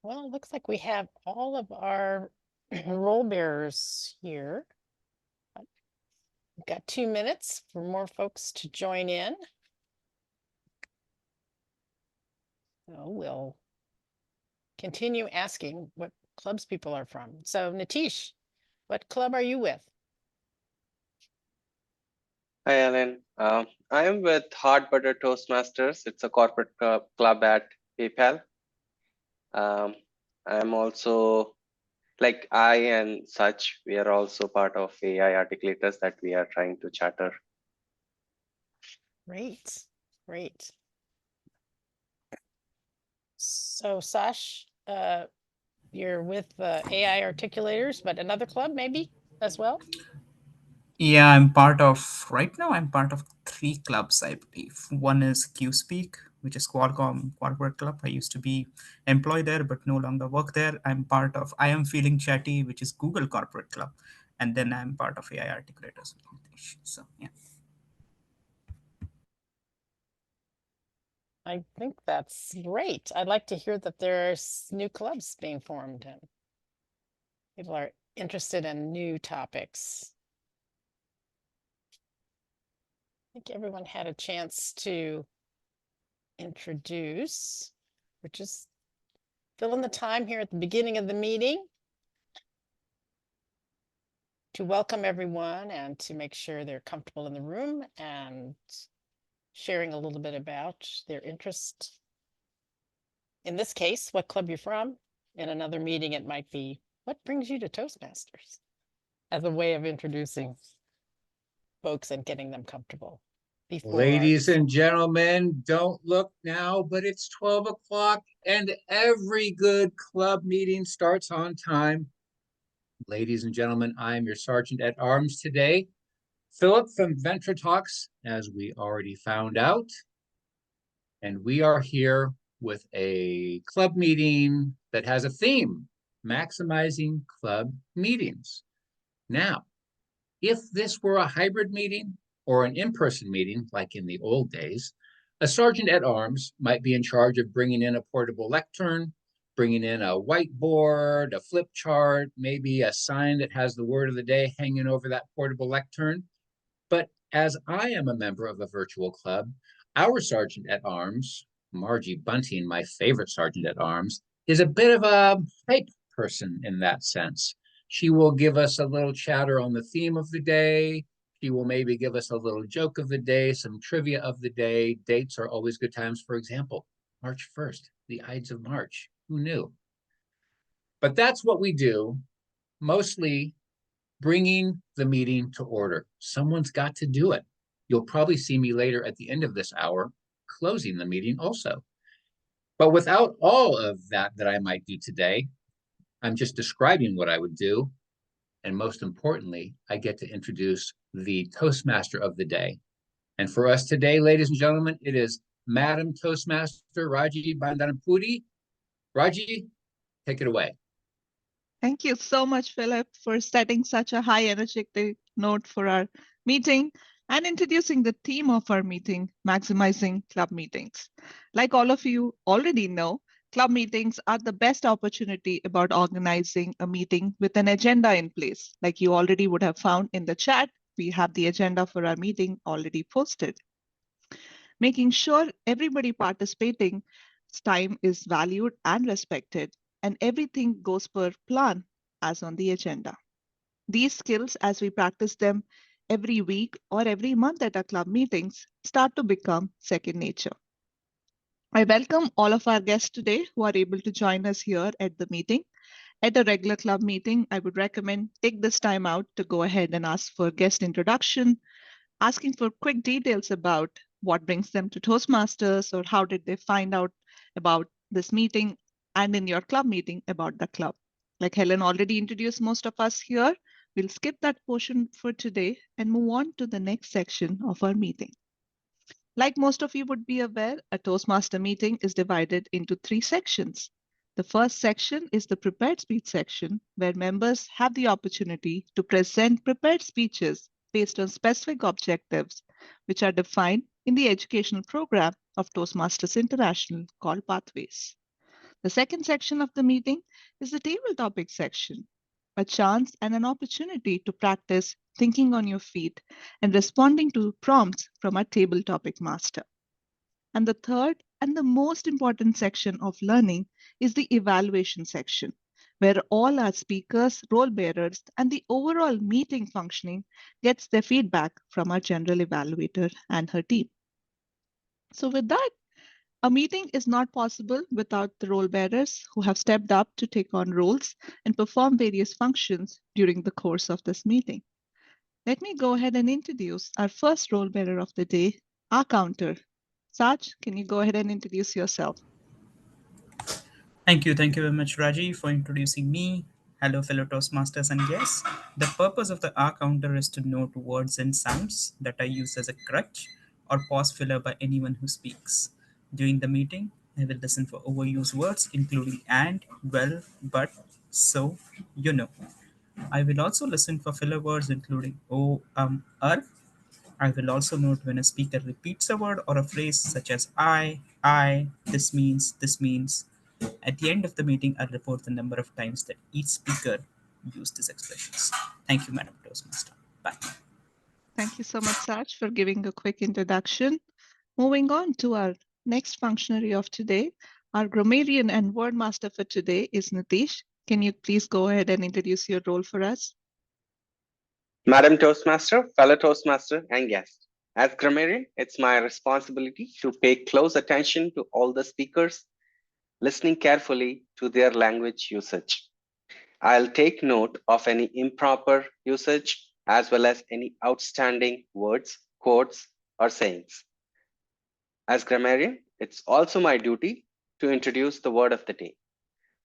Well, it looks like we have all of our role bearers here. We've got 2 minutes for more folks to join in. So we'll continue asking what clubs people are from. So Nitish, what club are you with? Hi, Alan. I am with Hard Butter Toastmasters. It's a corporate club at PayPal. Um, I'm also like I and such. We are also part of AI articulators that we are trying to chatter. Great, great. So Sash, you're with AI articulators, but another club maybe as well? Yeah, right now, I'm part of three clubs, I believe. One is QSpeak, which is Qualcomm Corporate Club. I used to be employed there, but no longer work there. I Am Feeling Chatty, which is Google Corporate Club. And then I'm part of AI Articulators. So, yeah. I think that's great. I'd like to hear that there's new clubs being formed and people are interested in new topics. I think everyone had a chance to introduce. We're just filling the time here at the beginning of the meeting to welcome everyone and to make sure they're comfortable in the room and sharing a little bit about their interest. In this case, what club you're from. In another meeting, it might be, what brings you to Toastmasters? As a way of introducing folks and getting them comfortable before our Ladies and gentlemen, don't look now, but it's 12 o'clock and every good club meeting starts on time. Ladies and gentlemen, I am your Sergeant at Arms today, Philip from Ventratox, as we already found out. And we are here with a club meeting that has a theme, maximizing club meetings. Now, if this were a hybrid meeting or an in-person meeting, like in the old days, a sergeant at arms might be in charge of bringing in a portable lectern, bringing in a whiteboard, a flip chart, maybe a sign that has the word of the day hanging over that portable lectern. But as I am a member of a virtual club, our sergeant at arms, Margie Bunting, my favorite sergeant at arms, is a bit of a hype person in that sense. She will give us a little chatter on the theme of the day. She will maybe give us a little joke of the day, some trivia of the day. Dates are always good times. For example, March 1st, the Ides of March. Who knew? But that's what we do, mostly bringing the meeting to order. Someone's got to do it. You'll probably see me later at the end of this hour closing the meeting also. But without all of that I might do today, I'm just describing what I would do. And most importantly, I get to introduce the Toastmaster of the day. And for us today, ladies and gentlemen, it is Madam Toastmaster Raji Bandanampudi. Raji, take it away. Thank you so much, Philip, for setting such a high energetic note for our meeting and introducing the theme of our meeting, maximizing club meetings. Like all of you already know, club meetings are the best opportunity about organizing a meeting with an agenda in place. Like you already would have found in the chat, we have the agenda for our meeting already posted. Making sure everybody participating time is valued and respected, and everything goes per plan as on the agenda. These skills, as we practice them every week or every month at our club meetings, start to become second nature. I welcome all of our guests today who are able to join us here at the meeting. At a regular club meeting, I would recommend take this time out to go ahead and ask for guest introduction, asking for quick details about what brings them to Toastmasters or how did they find out about this meeting and in your club meeting about the club. Like Helen already introduced most of us here, we'll skip that portion for today and move on to the next section of our meeting. Like most of you would be aware, a Toastmaster meeting is divided into 3 sections. The first section is the prepared speech section, where members have the opportunity to present prepared speeches based on specific objectives, which are defined in the educational program of Toastmasters International called Pathways. The second section of the meeting is the table topic section, a chance and an opportunity to practice thinking on your feet and responding to prompts from our table topic master. And the third and the most important section of learning is the evaluation section, where all our speakers, role bearers, and the overall meeting functioning gets their feedback from our general evaluator and her team. So with that, a meeting is not possible without the role bearers who have stepped up to take on roles and perform various functions during the course of this meeting. Let me go ahead and introduce our first role bearer of the day, our counter. Saj, can you go ahead and introduce yourself? Thank you. Thank you very much, Raji, for introducing me. Hello, fellow Toastmasters and guests. The purpose of the R counter is to note words and sounds that are used as a crutch or pause filler by anyone who speaks. During the meeting, I will listen for overused words, including and, well, but, so, you know. I will also listen for filler words, including oh, I will also note when a speaker repeats a word or a phrase such as I, this means. At the end of the meeting, I'll report the number of times that each speaker used these expressions. Thank you, Madam Toastmaster. Bye. Thank you so much, Saj, for giving a quick introduction. Moving on to our next functionary of today, our grammarian and word master for today is Nitish. Can you please go ahead and introduce your role for us? Madam Toastmaster, fellow Toastmaster, and guest. As grammarian, it's my responsibility to pay close attention to all the speakers, listening carefully to their language usage. I'll take note of any improper usage as well as any outstanding words, quotes, or sayings. As grammarian, it's also my duty to introduce the word of the day.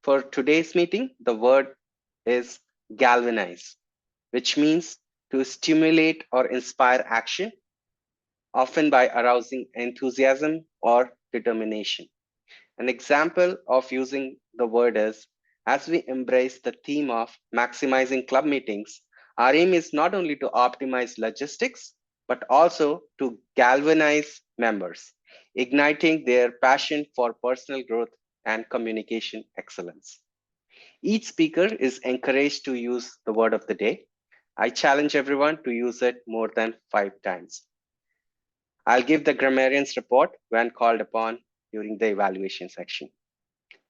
For today's meeting, the word is galvanize, which means to stimulate or inspire action, often by arousing enthusiasm or determination. An example of using the word is, as we embrace the theme of maximizing club meetings, our aim is not only to optimize logistics, but also to galvanize members, igniting their passion for personal growth and communication excellence. Each speaker is encouraged to use the word of the day. I challenge everyone to use it more than 5 times. I'll give the grammarian's report when called upon during the evaluation section.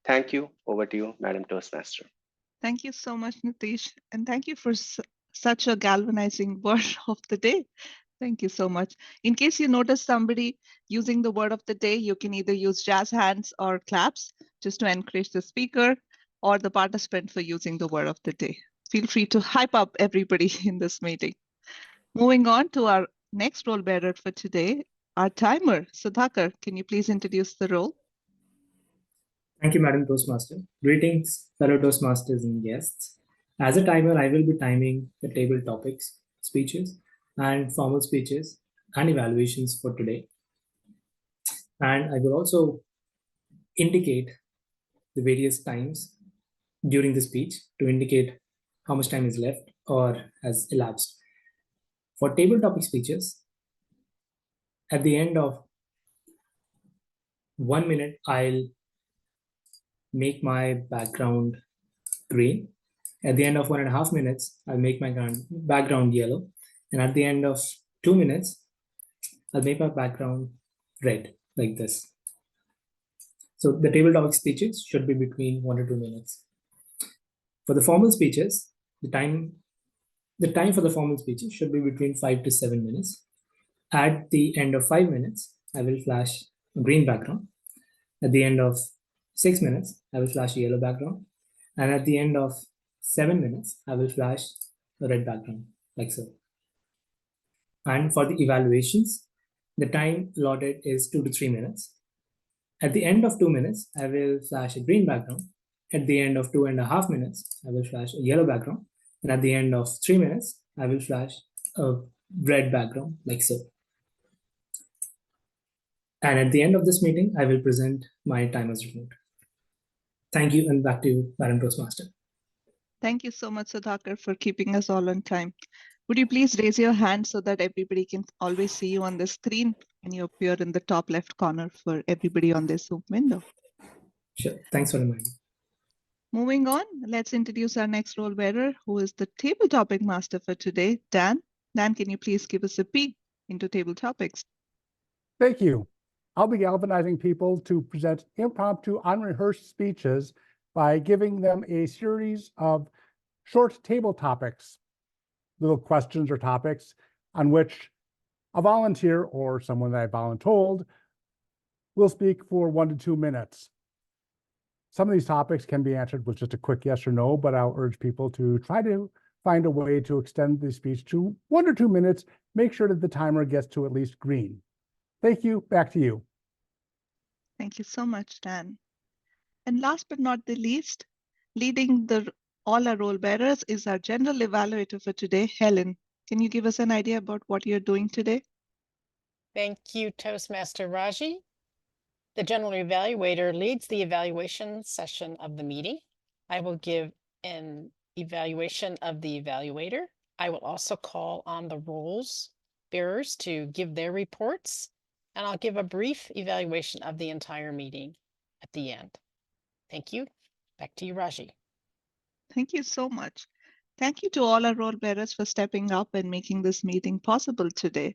Thank you. Over to you, Madam Toastmaster. Thank you so much, Nitish. And thank you for such a galvanizing word of the day. Thank you so much. In case you notice somebody using the word of the day, you can either use jazz hands or claps just to encourage the speaker or the participant for using the word of the day. Feel free to hype up everybody in this meeting. Moving on to our next role bearer for today, our timer. Sudhakar, can you please introduce the role? Thank you, Madam Toastmaster. Greetings, fellow Toastmasters and guests. As a timer, I will be timing the table topics, speeches, and formal speeches and evaluations for today. And I will also indicate the various times during the speech to indicate how much time is left or has elapsed. For table topic speeches, at the end of 1 minute, I'll make my background green. At the end of 1.5 minutes, I'll make my background yellow. And at the end of 2 minutes, I'll make my background red, like this. So the table topic speeches should be between 1 to 2 minutes. For the formal speeches, the time for the formal speeches should be between 5 to 7 minutes. At the end of 5 minutes, I will flash a green background. At the end of 6 minutes, I will flash a yellow background. And at the end of 7 minutes, I will flash a red background, like so. And for the evaluations, the time allotted is 2 to 3 minutes. At the end of 2 minutes, I will flash a green background. At the end of 2.5 minutes, I will flash a yellow background. And at the end of 3 minutes, I will flash a red background, like so. And at the end of this meeting, I will present my timer's report. Thank you, and back to you, Madam Toastmaster. Thank you so much, Sudhakar, for keeping us all on time. Would you please raise your hand so that everybody can always see you on the screen and you appear in the top left corner for everybody on this Zoom window? Sure. Thanks for reminding. Moving on, let's introduce our next role bearer, who is the table topic master for today, Dan. Dan, can you please give us a peek into table topics? Thank you. I'll be galvanizing people to present impromptu, unrehearsed speeches by giving them a series of short table topics, little questions or topics on which a volunteer or someone that I voluntold will speak for 1 to 2 minutes. Some of these topics can be answered with just a quick yes or no, but I'll urge people to try to find a way to extend the speech to 1 or 2 minutes. Make sure that the timer gets to at least green. Thank you. Back to you. Thank you so much, Dan. And last but not the least, leading all our role bearers is our General Evaluator for today, Helen. Can you give us an idea about what you're doing today? Thank you, Toastmaster Raji. The General Evaluator leads the evaluation session of the meeting. I will give an evaluation of the evaluator. I will also call on the roles bearers to give their reports, and I'll give a brief evaluation of the entire meeting at the end. Thank you. Back to you, Raji. Thank you so much. Thank you to all our role bearers for stepping up and making this meeting possible today.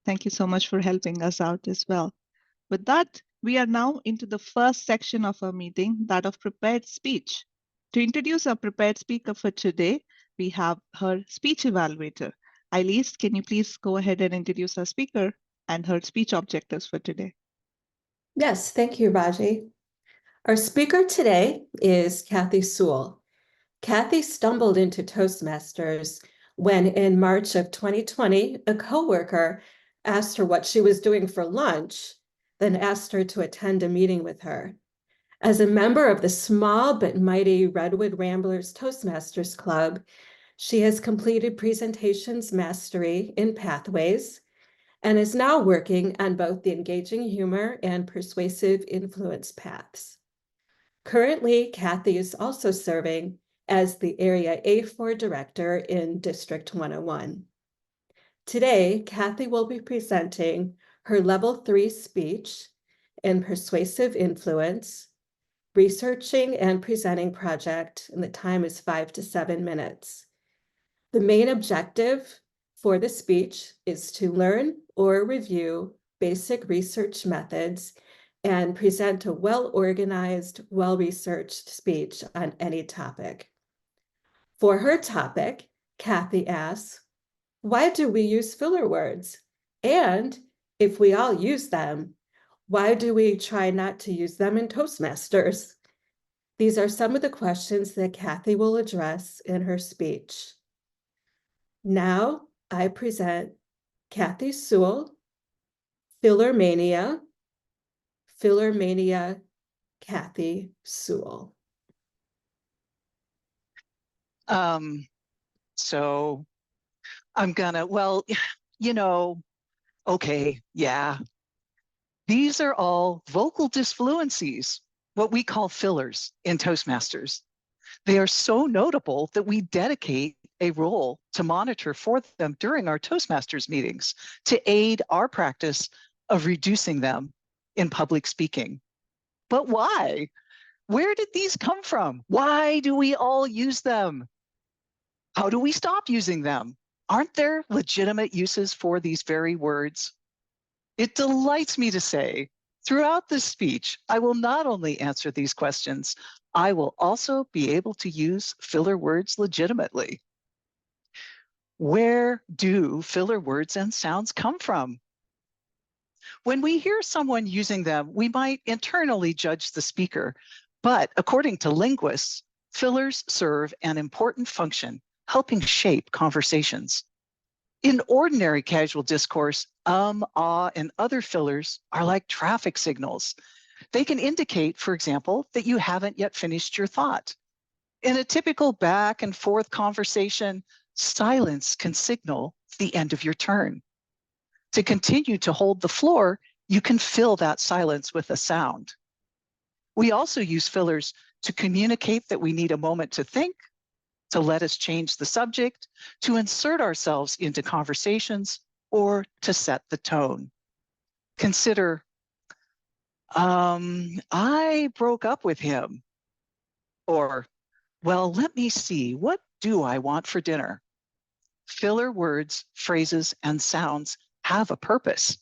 Thank you so much for helping us out as well. With that, we are now into the first section of our meeting, that of prepared speech. To introduce our prepared speaker for today, we have her speech evaluator. Eilis, can you please go ahead and introduce our speaker and her speech objectives for today? Yes, thank you, Raji. Our speaker today is Kathy Sewell. Kathy stumbled into Toastmasters when in March of 2020, a coworker asked her what she was doing for lunch, then asked her to attend a meeting with her. As a member of the small but mighty Redwood Ramblers Toastmasters Club, she has completed presentations mastery in Pathways and is now working on both the engaging humor and persuasive influence paths. Currently, Kathy is also serving as the Area A4 Director in District 101. Today, Kathy will be presenting her Level 3 speech in Persuasive Influence, researching and presenting project, and the time is 5 to 7 minutes. The main objective for the speech is to learn or review basic research methods and present a well-organized, well-researched speech on any topic. For her topic, Kathy asks, why do we use filler words? And if we all use them, why do we try not to use them in Toastmasters? These are some of the questions that Kathy will address in her speech. Now I present Kathy Sewell, Filler Mania, Kathy Sewell. So I'm gonna, okay, yeah. These are all vocal disfluencies, what we call fillers in Toastmasters. They are so notable that we dedicate a role to monitor for them during our Toastmasters meetings to aid our practice of reducing them in public speaking. But why? Where did these come from? Why do we all use them? How do we stop using them? Aren't there legitimate uses for these very words? It delights me to say, throughout this speech, I will not only answer these questions, I will also be able to use filler words legitimately. Where do filler words and sounds come from? When we hear someone using them, we might internally judge the speaker, but according to linguists, fillers serve an important function, helping shape conversations. In ordinary casual discourse, ah, and other fillers are like traffic signals. They can indicate, for example, that you haven't yet finished your thought. In a typical back and forth conversation, silence can signal the end of your turn. To continue to hold the floor, you can fill that silence with a sound. We also use fillers to communicate that we need a moment to think, to let us change the subject, to insert ourselves into conversations, or to set the tone. Consider, I broke up with him. Or, well, let me see, what do I want for dinner? Filler words, phrases, and sounds have a purpose.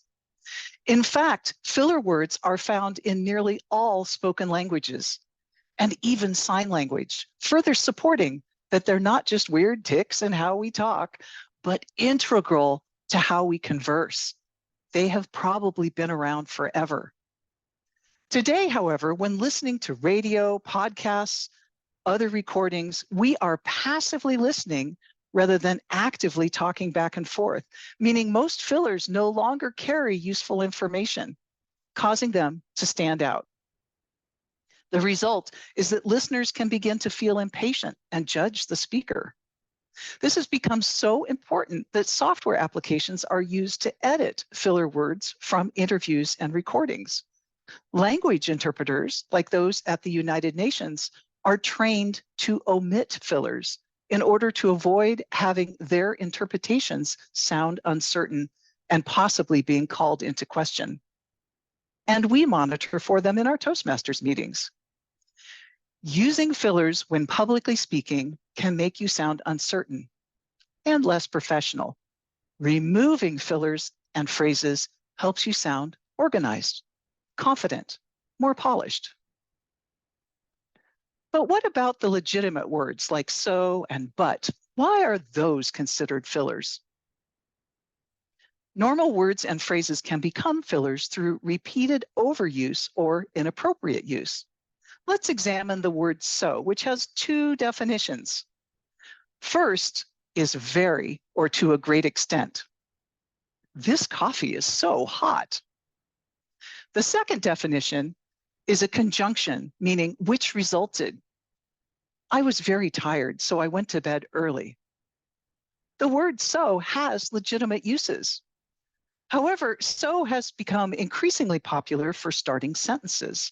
In fact, filler words are found in nearly all spoken languages and even sign language, further supporting that they're not just weird tics in how we talk, but integral to how we converse. They have probably been around forever. Today, however, when listening to radio, podcasts, other recordings, we are passively listening rather than actively talking back and forth, meaning most fillers no longer carry useful information, causing them to stand out. The result is that listeners can begin to feel impatient and judge the speaker. This has become so important that software applications are used to edit filler words from interviews and recordings. Language interpreters, like those at the United Nations, are trained to omit fillers in order to avoid having their interpretations sound uncertain and possibly being called into question. And we monitor for them in our Toastmasters meetings. Using fillers when publicly speaking can make you sound uncertain and less professional. Removing fillers and phrases helps you sound organized, confident, more polished. But what about the legitimate words like so and but? Why are those considered fillers? Normal words and phrases can become fillers through repeated overuse or inappropriate use. Let's examine the word so, which has two definitions. First is very or to a great extent. This coffee is so hot. The second definition is a conjunction, meaning which resulted. I was very tired, so I went to bed early. The word so has legitimate uses. However, so has become increasingly popular for starting sentences.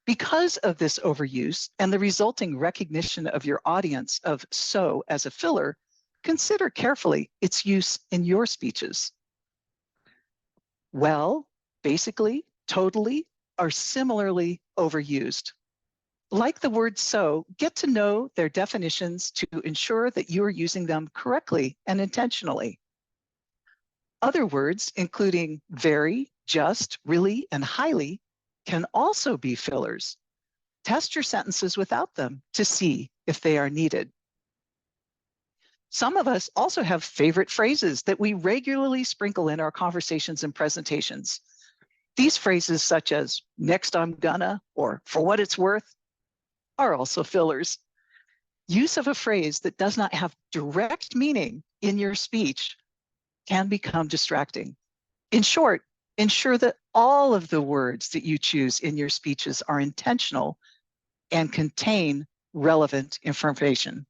Because of this overuse and the resulting recognition of your audience of so as a filler, consider carefully its use in your speeches. Well, basically, totally, are similarly overused. Like the word so, get to know their definitions to ensure that you are using them correctly and intentionally. Other words, including very, just, really, and highly, can also be fillers. Test your sentences without them to see if they are needed. Some of us also have favorite phrases that we regularly sprinkle in our conversations and presentations. These phrases such as next I'm gonna or for what it's worth are also fillers. Use of a phrase that does not have direct meaning in your speech can become distracting. In short, ensure that all of the words that you choose in your speeches are intentional and contain relevant information.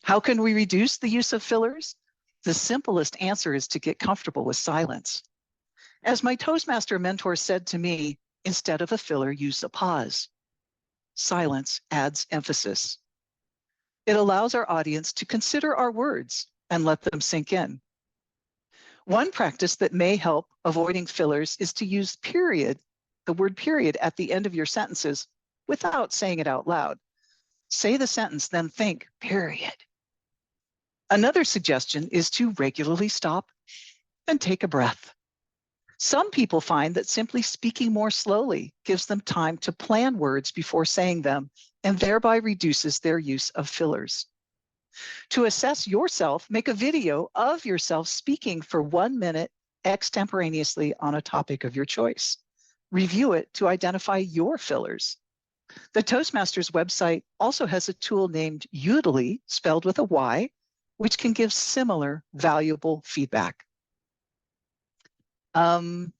How can we reduce the use of fillers? The simplest answer is to get comfortable with silence. As my Toastmaster mentor said to me, instead of a filler, use a pause. Silence adds emphasis. It allows our audience to consider our words and let them sink in. One practice that may help avoiding fillers is to use period, the word period, at the end of your sentences without saying it out loud. Say the sentence, then think, period. Another suggestion is to regularly stop and take a breath. Some people find that simply speaking more slowly gives them time to plan words before saying them and thereby reduces their use of fillers. To assess yourself, make a video of yourself speaking for 1 minute extemporaneously on a topic of your choice. Review it to identify your fillers. The Toastmasters website also has a tool named Udily, spelled with a Y, which can give similar valuable feedback. All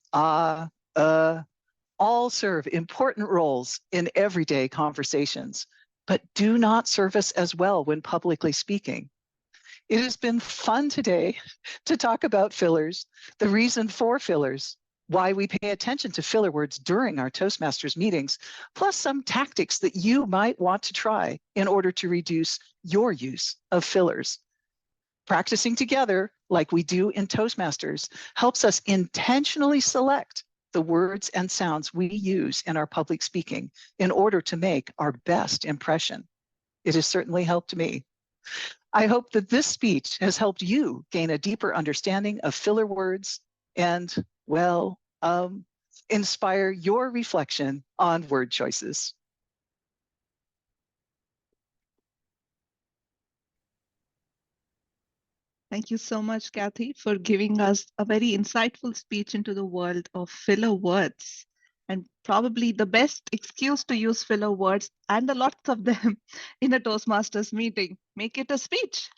serve important roles in everyday conversations, but do not service as well when publicly speaking. It has been fun today to talk about fillers, the reason for fillers, why we pay attention to filler words during our Toastmasters meetings, plus some tactics that you might want to try in order to reduce your use of fillers. Practicing together, like we do in Toastmasters, helps us intentionally select the words and sounds we use in our public speaking in order to make our best impression. It has certainly helped me. I hope that this speech has helped you gain a deeper understanding of filler words and, well, inspire your reflection on word choices. Thank you so much, Kathy, for giving us a very insightful speech into the world of filler words, and probably the best excuse to use filler words, and a lot of them, in a Toastmasters meeting. Make it a speech.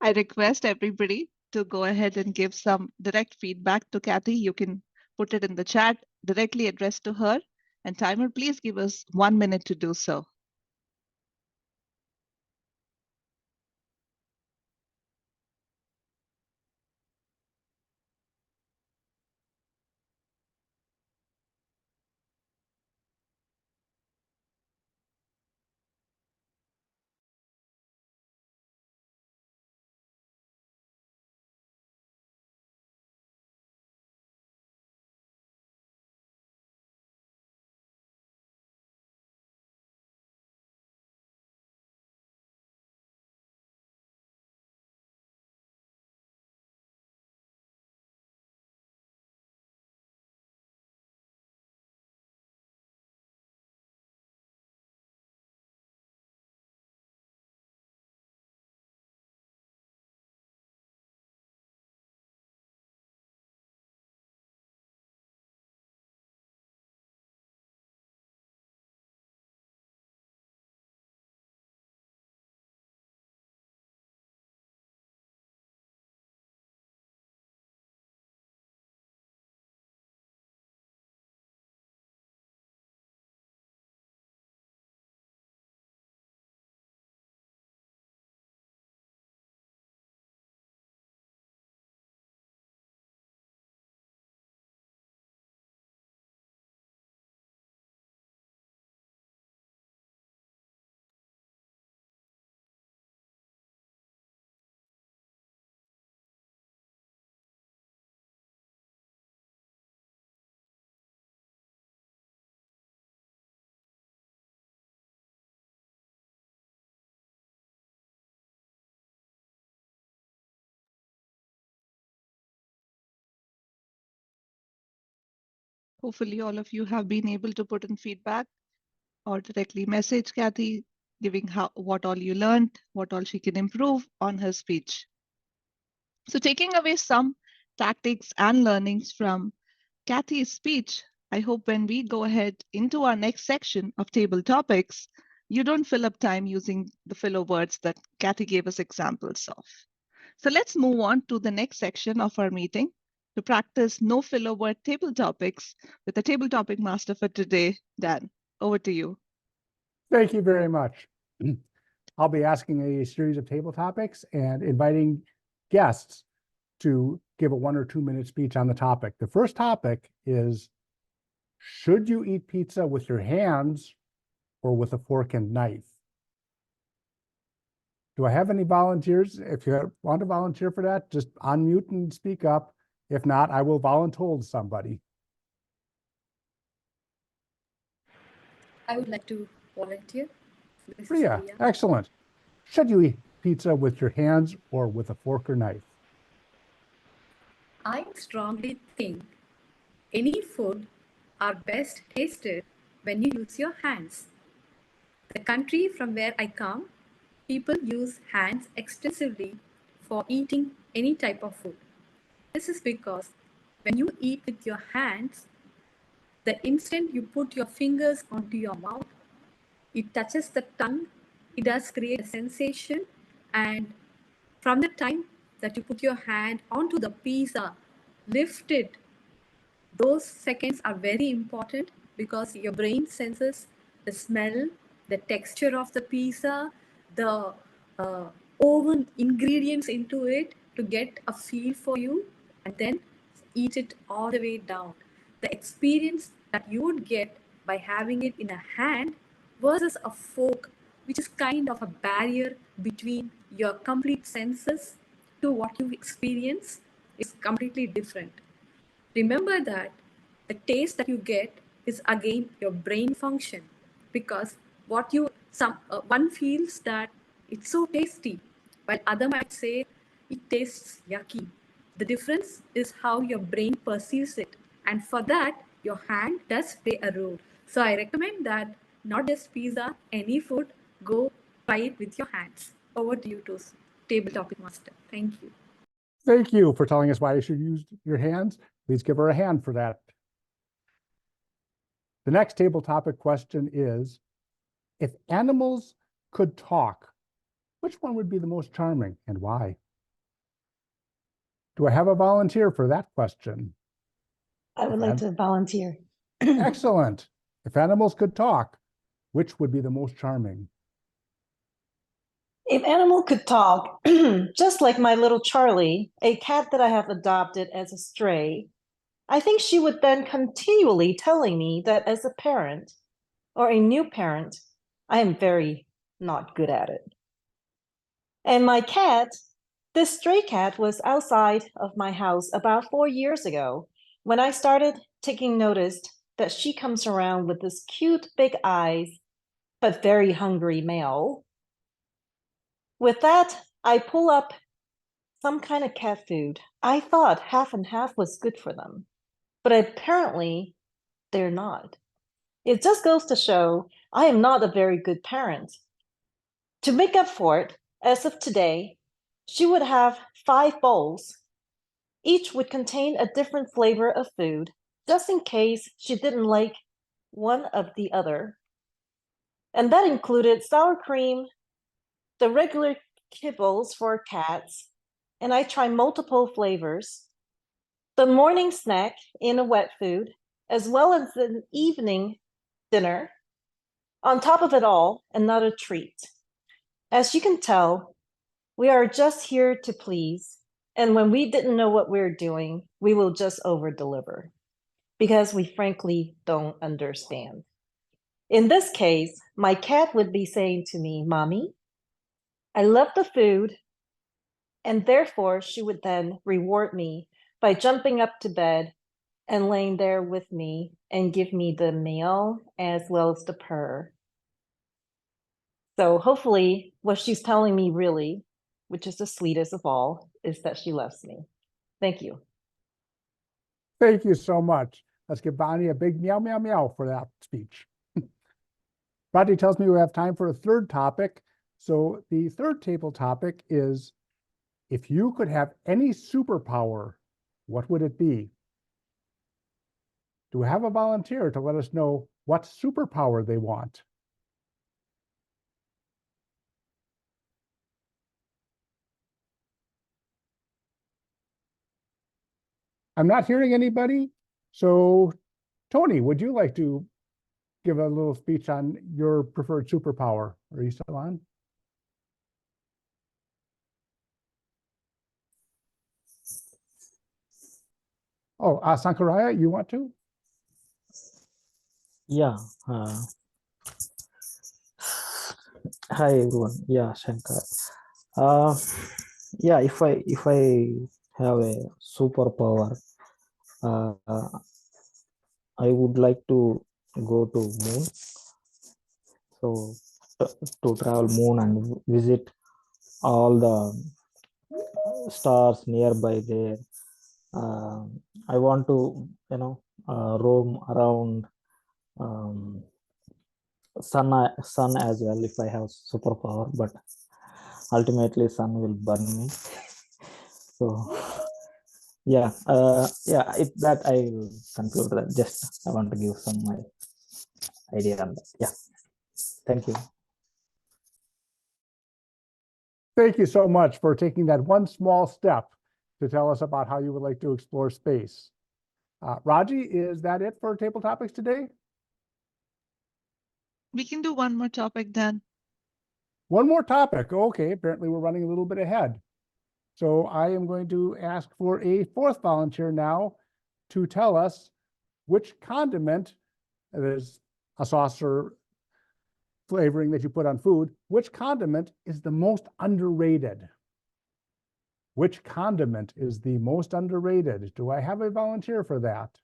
I request everybody to go ahead and give some direct feedback to Kathy. You can put it in the chat, directly addressed to her. And timer, please give us 1 minute to do so. Hopefully all of you have been able to put in feedback or directly message Kathy, giving what all you learned, what all she can improve on her speech. So taking away some tactics and learnings from Kathy's speech, I hope when we go ahead into our next section of table topics, you don't fill up time using the filler words that Kathy gave us examples of. So let's move on to the next section of our meeting to practice no filler word table topics with the table topic master for today, Dan. Over to you. Thank you very much. I'll be asking a series of table topics and inviting guests to give a 1 or 2 minute speech on the topic. The first topic is, should you eat pizza with your hands or with a fork and knife? Do I have any volunteers? If you want to volunteer for that, just unmute and speak up. If not, I will volunteer somebody. I would like to volunteer. This is Priya, Priya. excellent. Should you eat pizza with your hands or with a fork or knife? I strongly think any food are best tasted when you use your hands. The country from where I come, people use hands extensively for eating any type of food. This is because when you eat with your hands, the instant you put your fingers onto your mouth, it touches the tongue, it does create a sensation, and from the time that you put your hand onto the pizza, lift it, those seconds are very important because your brain senses the smell, the texture of the pizza, the oven ingredients into it to get a feel for you, and then eat it all the way down. The experience that you would get by having it in a hand versus a fork, which is kind of a barrier between your complete senses to what you experience, is completely different. Remember that the taste that you get is again your brain function, because one feels that it's so tasty, while other might say it tastes yucky. The difference is how your brain perceives it, and for that your hand does play a role. So I recommend that not just pizza, any food, go try it with your hands. Over to you, Toast Table Topic Master. Thank you. Thank you for telling us why you should use your hands. Please give her a hand for that. The next table topic question is, if animals could talk, which one would be the most charming and why? Do I have a volunteer for that question? I would like to volunteer. Excellent. If animals could talk, which would be the most charming? If animal could talk, just like my little Charlie, a cat that I have adopted as a stray, I think she would then continually telling me that as a parent or a new parent, I am very not good at it. And my cat, this stray cat, was outside of my house about 4 years ago when I started taking notice that she comes around with this cute big eyes, but very hungry male. With that, I pull up some kind of cat food. I thought half and half was good for them, but apparently they're not. It just goes to show I am not a very good parent. To make up for it, as of today, she would have 5 bowls. Each would contain a different flavor of food, just in case she didn't like one of the other. And that included sour cream, the regular kibbles for cats, and I try multiple flavors, the morning snack in a wet food, as well as an evening dinner. On top of it all, another treat. As you can tell, we are just here to please, and when we didn't know what we're doing, we will just over-deliver, because we frankly don't understand. In this case, my cat would be saying to me, "Mommy, I love the food," and therefore she would then reward me by jumping up to bed and laying there with me and give me the meal as well as the purr. So hopefully what she's telling me really, which is the sweetest of all, is that she loves me. Thank you. Thank you so much. Let's give Bonnie a big meow, meow, meow for that speech. Rodney tells me we have time for a third topic. So the third table topic is, if you could have any superpower, what would it be? Do we have a volunteer to let us know what superpower they want? I'm not hearing anybody. So Tony, would you like to give a little speech on your preferred superpower? Are you still on? Oh, Sankaraya, you want to? Yeah. Hi everyone. Yeah, Shankar. Yeah, if I have a superpower, I would like to go to moon. So to travel moon and visit all the stars nearby there. I want to roam around sun as well if I have superpower, but ultimately sun will burn me. So yeah, that I will conclude that. Just I want to give some my idea on that. Yeah, thank you. Thank you so much for taking that one small step to tell us about how you would like to explore space. Raji, is that it for table topics today? We can do one more topic then. One more topic. Okay, apparently we're running a little bit ahead. So I am going to ask for a fourth volunteer now to tell us which condiment, that is a sauce or flavoring that you put on food, which condiment is the most underrated? Which condiment is the most underrated? Do I have a volunteer for that?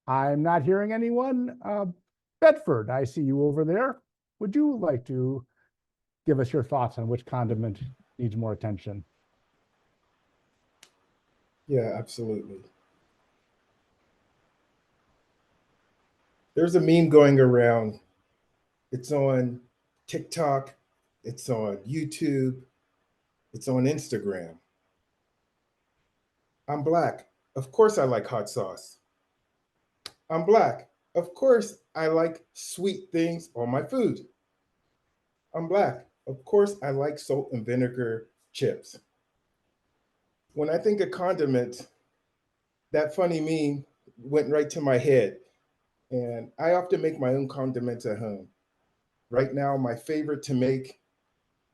I'm not hearing anyone. Bedford, I see you over there. Would you like to give us your thoughts on which condiment needs more attention? Yeah, absolutely. There's a meme going around. It's on TikTok, it's on YouTube, it's on Instagram. I'm Black. Of course I like hot sauce. I'm Black. Of course I like sweet things on my food. I'm Black. Of course I like salt and vinegar chips. When I think of condiments, that funny meme went right to my head. And I often make my own condiments at home. Right now, my favorite to make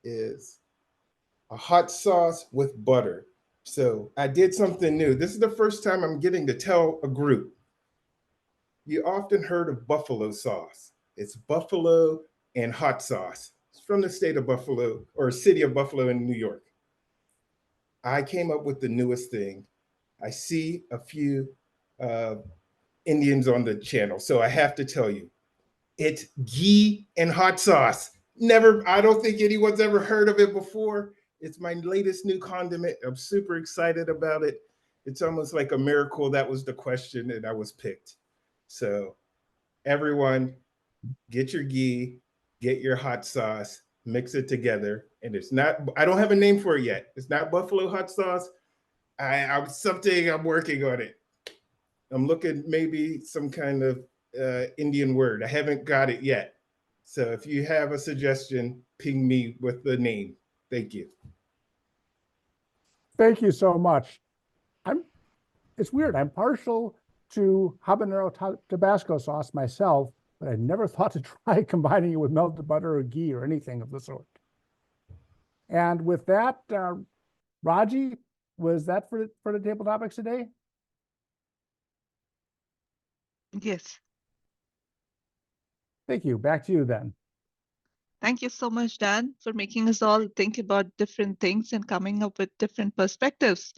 is a hot sauce with butter. So I did something new. This is the first time I'm getting to tell a group. You often heard of buffalo sauce. It's buffalo and hot sauce. It's from the state of Buffalo or city of Buffalo in New York. I came up with the newest thing. I see a few Indians on the channel, so I have to tell you, it's ghee and hot sauce. Never, I don't think anyone's ever heard of it before. It's my latest new condiment. I'm super excited about it. It's almost like a miracle that was the question and I was picked. So everyone, get your ghee, get your hot sauce, mix it together. And it's not, I don't have a name for it yet. It's not buffalo hot sauce. I'm working on it. I'm looking maybe some kind of Indian word. I haven't got it yet. So if you have a suggestion, ping me with the name. Thank you. Thank you so much. It's weird. I'm partial to habanero Tabasco sauce myself, but I never thought to try combining it with melted butter or ghee or anything of the sort. And with that, Raji, was that for the table topics today? Yes. Thank you. Back to you then. Thank you so much, Dan, for making us all think about different things and coming up with different perspectives.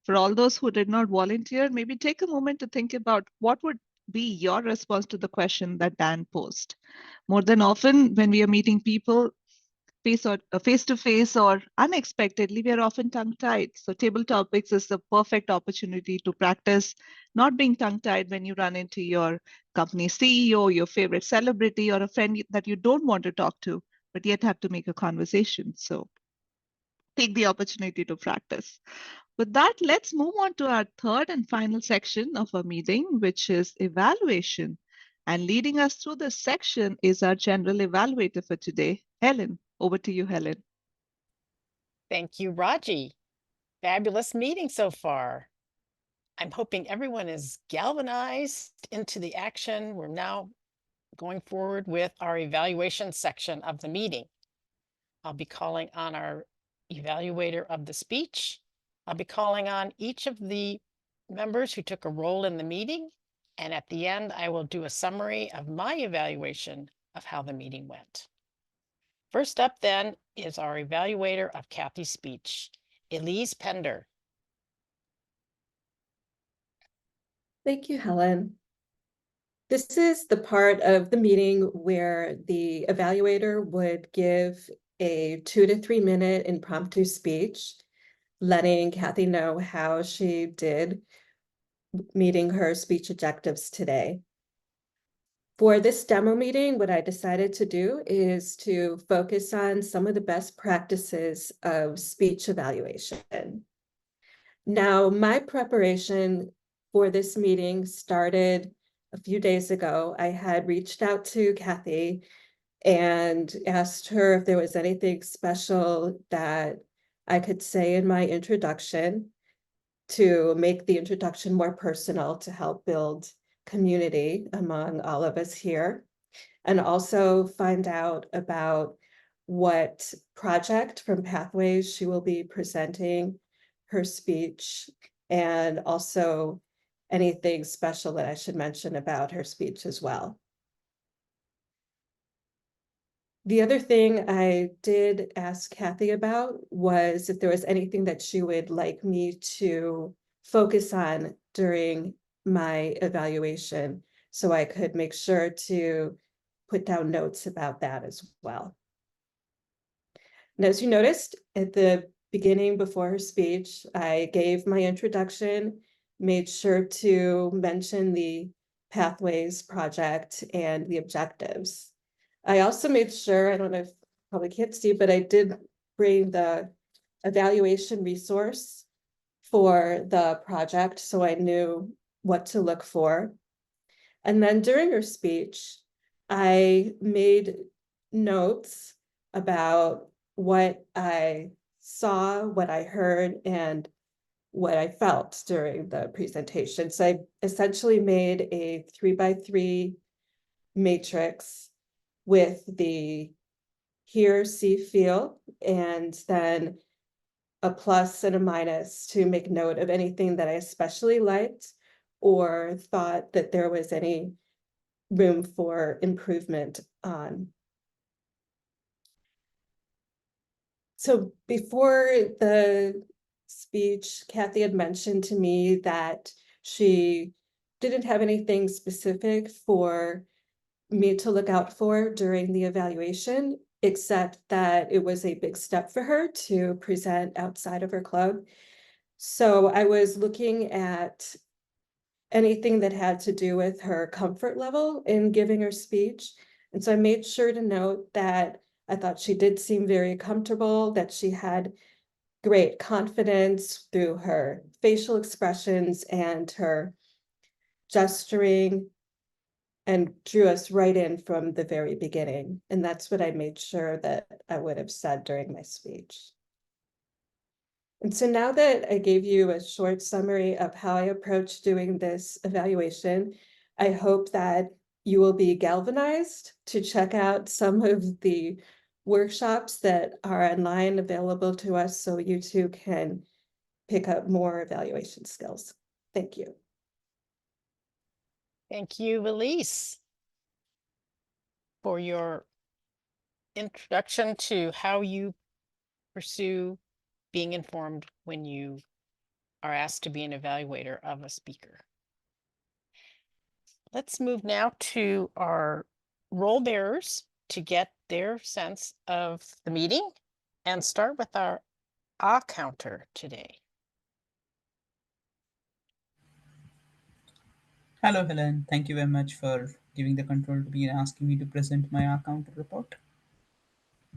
For all those who did not volunteer, maybe take a moment to think about what would be your response to the question that Dan posed. More than often, when we are meeting people face to face or unexpectedly, we are often tongue-tied. So table topics is the perfect opportunity to practice not being tongue-tied when you run into your company CEO, your favorite celebrity, or a friend that you don't want to talk to, but yet have to make a conversation. So take the opportunity to practice. With that, let's move on to our third and final section of our meeting, which is evaluation. And leading us through this section is our general evaluator for today, Helen. Over to you, Helen. Thank you, Raji. Fabulous meeting so far. I'm hoping everyone is galvanized into the action. We're now going forward with our evaluation section of the meeting. I'll be calling on our evaluator of the speech. I'll be calling on each of the members who took a role in the meeting. And at the end, I will do a summary of my evaluation of how the meeting went. First up then is our evaluator of Kathy's speech, Elise Pender. Thank you, Helen. This is the part of the meeting where the evaluator would give a 2 to 3 minute impromptu speech, letting Kathy know how she did meeting her speech objectives today. For this demo meeting, what I decided to do is to focus on some of the best practices of speech evaluation. Now, my preparation for this meeting started a few days ago. I had reached out to Kathy and asked her if there was anything special that I could say in my introduction to make the introduction more personal, to help build community among all of us here, and also find out about what project from Pathways she will be presenting her speech, and also anything special that I should mention about her speech as well. The other thing I did ask Kathy about was if there was anything that she would like me to focus on during my evaluation so I could make sure to put down notes about that as well. And as you noticed at the beginning before her speech, I gave my introduction, made sure to mention the Pathways project and the objectives. I also made sure, I don't know if probably can't see, but I did bring the evaluation resource for the project so I knew what to look for. And then during her speech, I made notes about what I saw, what I heard, and what I felt during the presentation. So I essentially made a 3x3 matrix with the hear, see, feel, and then a plus and a minus to make note of anything that I especially liked or thought that there was any room for improvement on. So before the speech, Kathy had mentioned to me that she didn't have anything specific for me to look out for during the evaluation, except that it was a big step for her to present outside of her club. So I was looking at anything that had to do with her comfort level in giving her speech. And so I made sure to note that I thought she did seem very comfortable, that she had great confidence through her facial expressions and her gesturing, and drew us right in from the very beginning. And that's what I made sure that I would have said during my speech. And so now that I gave you a short summary of how I approach doing this evaluation, I hope that you will be galvanized to check out some of the workshops that are online available to us so you too can pick up more evaluation skills. Thank you. Thank you, Elise, for your introduction to how you pursue being informed when you are asked to be an evaluator of a speaker. Let's move now to our role bearers to get their sense of the meeting and start with our counter today. Hello, Helen. Thank you very much for giving the control to me and asking me to present my counter report.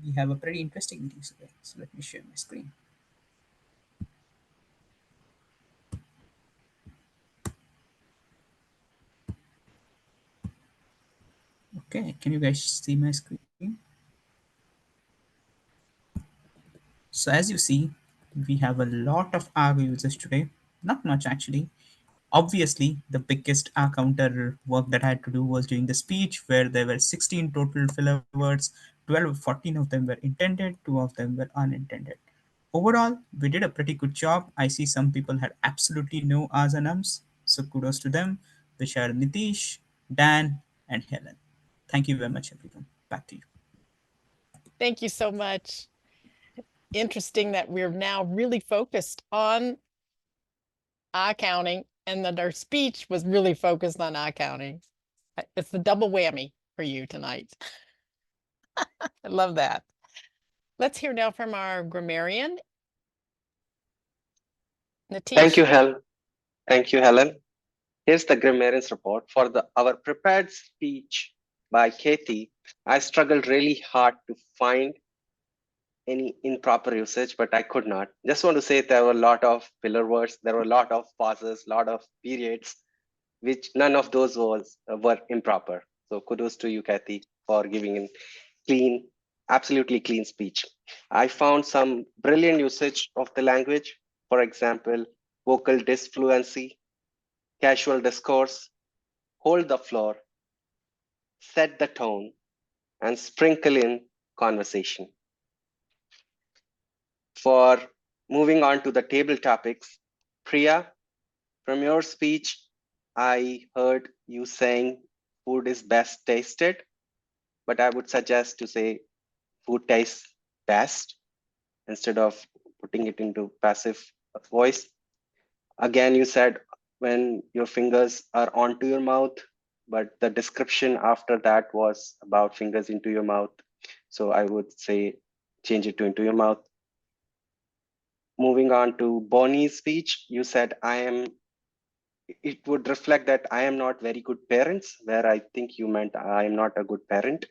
We have a pretty interesting meeting today, so let me share my screen. Okay, can you guys see my screen? So as you see, we have a lot of arg users today. Not much actually. Obviously, the biggest counter work that I had to do was during the speech, where there were 16 total filler words. 14 of them were intended, 2 of them were unintended. Overall, we did a pretty good job. I see some people had absolutely no ahs and ums, so kudos to them, which are Nitish, Dan, and Helen. Thank you very much, everyone. Back to you. Thank you so much. Interesting that we're now really focused on counting, and that our speech was really focused on counting. It's the double whammy for you tonight. I love that. Let's hear now from our grammarian, Nitish. Thank you, Helen. Thank you, Helen. Here's the grammarian's report for our prepared speech by Kathy. I struggled really hard to find any improper usage, but I could not. Just want to say there were a lot of filler words, there were a lot of pauses, a lot of periods, which none of those were improper. So kudos to you, Kathy, for giving a clean, absolutely clean speech. I found some brilliant usage of the language. For example, vocal disfluency, casual discourse, hold the floor, set the tone, and sprinkle in conversation. For moving on to the table topics, Priya, from your speech, I heard you saying food is best tasted, but I would suggest to say food tastes best instead of putting it into passive voice. Again, you said when your fingers are onto your mouth, but the description after that was about fingers into your mouth. So I would say change it to into your mouth. Moving on to Bonnie's speech, you said it would reflect that I am not very good parents, where I think you meant I am not a good parent.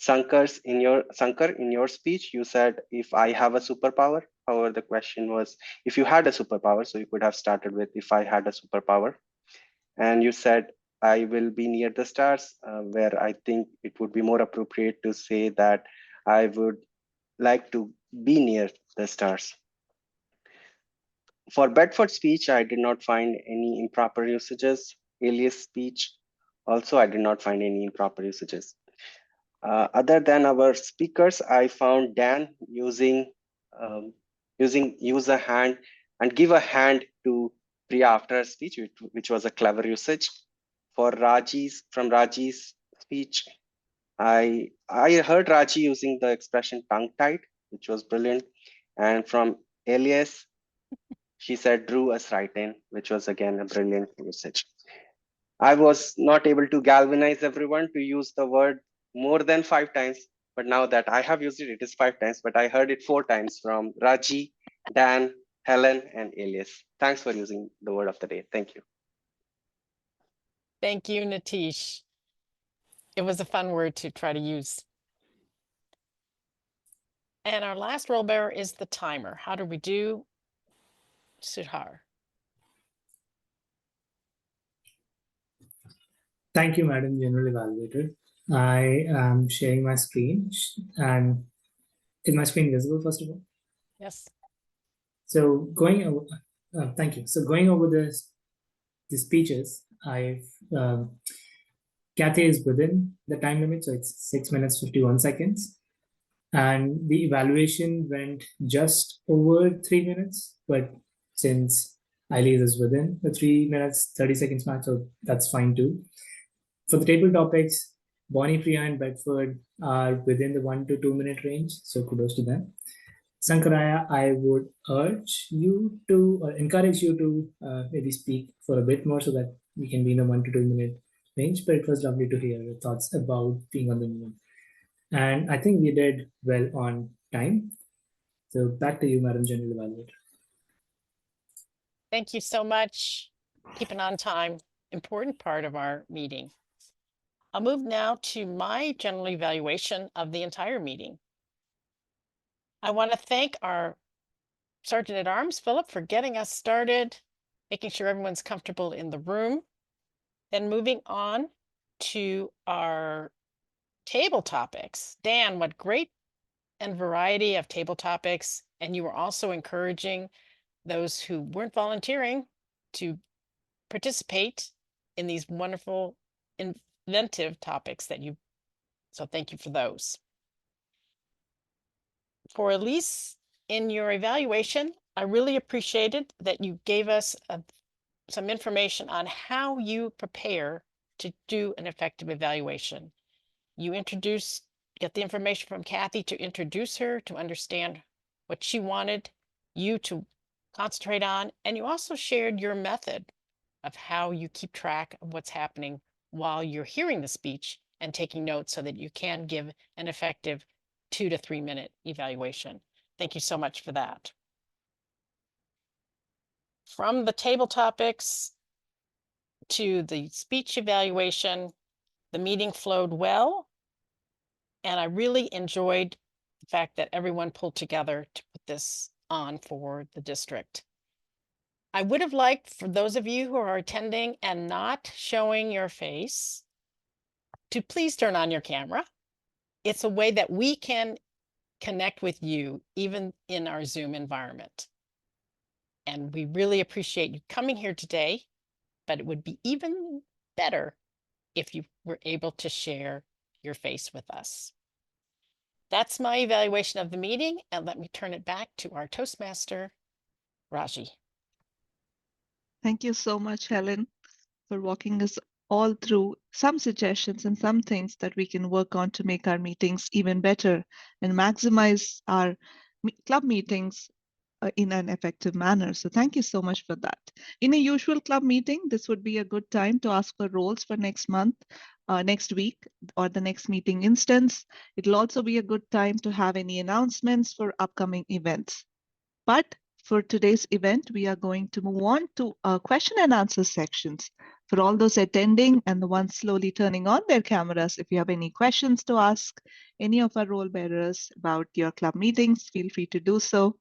Sankar, in your speech, you said if I have a superpower. However, the question was if you had a superpower, so you could have started with if I had a superpower. And you said I will be near the stars, where I think it would be more appropriate to say that I would like to be near the stars. For Bedford speech, I did not find any improper usages. Alias speech, also I did not find any improper usages. Other than our speakers, I found Dan using use a hand and give a hand to Priya after her speech, which was a clever usage. For Raji's speech, I heard Raji using the expression tongue tied, which was brilliant. And from Elias, she said drew us right in, which was again a brilliant usage. I was not able to galvanize everyone to use the word more than 5 times, but now that I have used it, it is 5 times, but I heard it 4 times from Raji, Dan, Helen, and Elias. Thanks for using the word of the day. Thank you. Thank you, Nitish. It was a fun word to try to use. And our last role bearer is the timer. How do we do? Sudhar. Thank you, Madam General Evaluator. I am sharing my screen, and is my screen visible, first of all? Yes. So going over, thank you. So going over the speeches, Kathy is within the time limit, so it's 6 minutes, 51 seconds. And the evaluation went just over 3 minutes, but since Eileen is within the 3 minutes, 30 seconds mark, so that's fine too. For the table topics, Bonnie, Priya, and Bedford are within the 1 to 2 minute range, so kudos to them. Sankaraya, I would urge you to, or encourage you to maybe speak for a bit more so that we can be in the 1 to 2 minute range, but it was lovely to hear your thoughts about being on the move. And I think we did well on time. So back to you, Madam General Evaluator. Thank you so much. Keeping on time, important part of our meeting. I'll move now to my general evaluation of the entire meeting. I want to thank our Sergeant at Arms, Philip, for getting us started, making sure everyone's comfortable in the room. Then moving on to our table topics. Dan, what great and variety of table topics. And you were also encouraging those who weren't volunteering to participate in these wonderful, inventive topics that you, so thank you for those. For Elise, in your evaluation, I really appreciated that you gave us some information on how you prepare to do an effective evaluation. You get the information from Kathy to introduce her, to understand what she wanted you to concentrate on, and you also shared your method of how you keep track of what's happening while you're hearing the speech and taking notes so that you can give an effective 2 to 3 minute evaluation. Thank you so much for that. From the table topics to the speech evaluation, the meeting flowed well, and I really enjoyed the fact that everyone pulled together to put this on for the district. I would have liked for those of you who are attending and not showing your face to please turn on your camera. It's a way that we can connect with you even in our Zoom environment. And we really appreciate you coming here today, but it would be even better if you were able to share your face with us. That's my evaluation of the meeting, and let me turn it back to our Toastmaster, Raji. Thank you so much, Helen, for walking us all through some suggestions and some things that we can work on to make our meetings even better and maximize our club meetings in an effective manner. So thank you so much for that. In a usual club meeting, this would be a good time to ask for roles for next month, next week, or the next meeting instance. It'll also be a good time to have any announcements for upcoming events. But for today's event, we are going to move on to question and answer sections. For all those attending and the ones slowly turning on their cameras, if you have any questions to ask any of our role bearers about your club meetings, feel free to do so.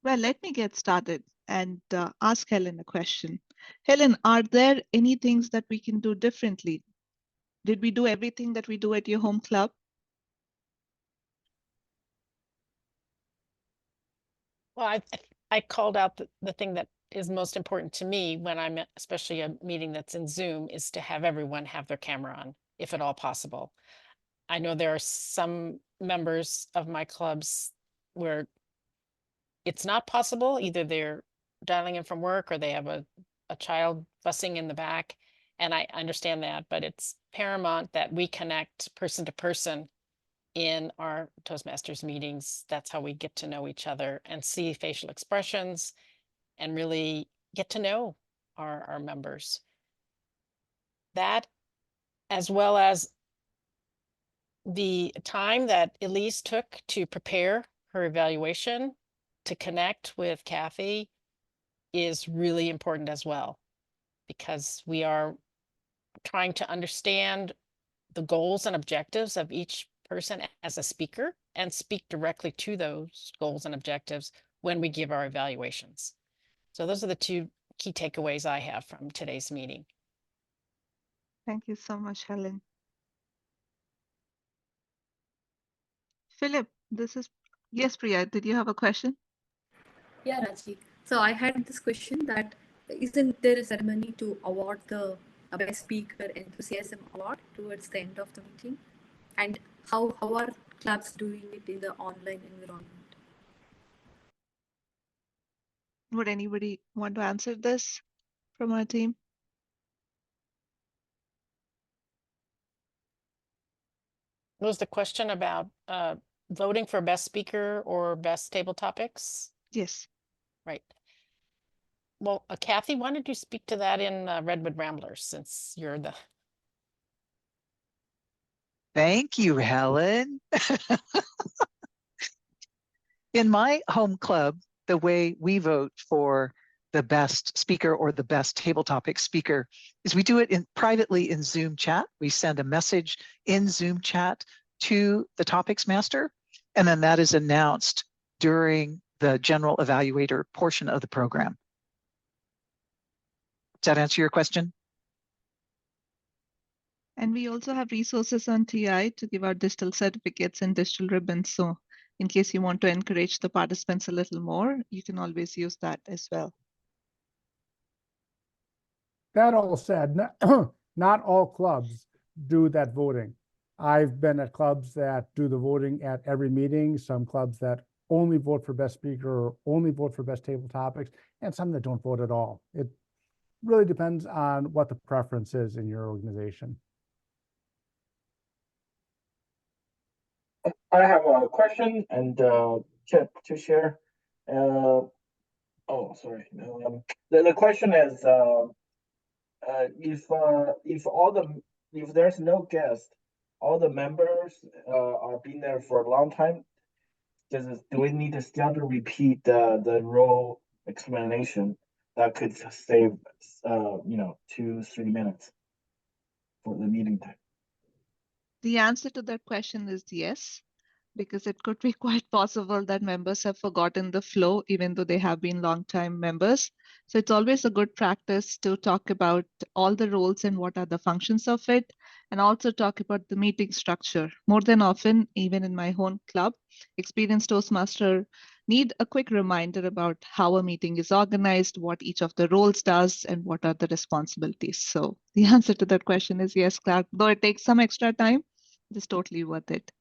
Well, let me get started and ask Helen a question. Helen, are there any things that we can do differently? Did we do everything that we do at your home club? Well, I called out the thing that is most important to me when I'm at especially a meeting that's in Zoom is to have everyone have their camera on, if at all possible. I know there are some members of my clubs where it's not possible. Either they're dialing in from work or they have a child fussing in the back. And I understand that, but it's paramount that we connect person to person in our Toastmasters meetings. That's how we get to know each other and see facial expressions and really get to know our members. That, as well as the time that Elise took to prepare her evaluation, to connect with Kathy, is really important as well, because we are trying to understand the goals and objectives of each person as a speaker and speak directly to those goals and objectives when we give our evaluations. So those are the two key takeaways I have from today's meeting. Thank you so much, Helen. Philip, yes, Priya, did you have a question? Yeah, Raji. So I had this question that isn't there a ceremony to award the Best Speaker Enthusiasm Award towards the end of the meeting? And how are clubs doing it in the online environment? Would anybody want to answer this from our team? Was the question about voting for best speaker or best table topics? Yes. Right. Well, Kathy, why don't you speak to that in Redwood Ramblers, since you're the... Thank you, Helen. In my home club, the way we vote for the best speaker or the best table topic speaker is we do it privately in Zoom chat. We send a message in Zoom chat to the topics master, and then that is announced during the General Evaluator portion of the program. Does that answer your question? And we also have resources on TI to give out digital certificates and digital ribbons. So in case you want to encourage the participants a little more, you can always use that as well. That all said, not all clubs do that voting. I've been at clubs that do the voting at every meeting, some clubs that only vote for best speaker or only vote for best table topics, and some that don't vote at all. It really depends on what the preference is in your organization. I have a question and tip to share. Oh, sorry. The question is, if there's no guest, all the members are been there for a long time. Do we need to still to repeat the role explanation that could save 2-3 minutes for the meeting time? The answer to that question is yes, because it could be quite possible that members have forgotten the flow, even though they have been long-time members. So it's always a good practice to talk about all the roles and what are the functions of it, and also talk about the meeting structure. More than often, even in my own club, experienced Toastmaster need a quick reminder about how a meeting is organized, what each of the roles does, and what are the responsibilities. So the answer to that question is yes, Clark. Though it takes some extra time, it's totally worth it.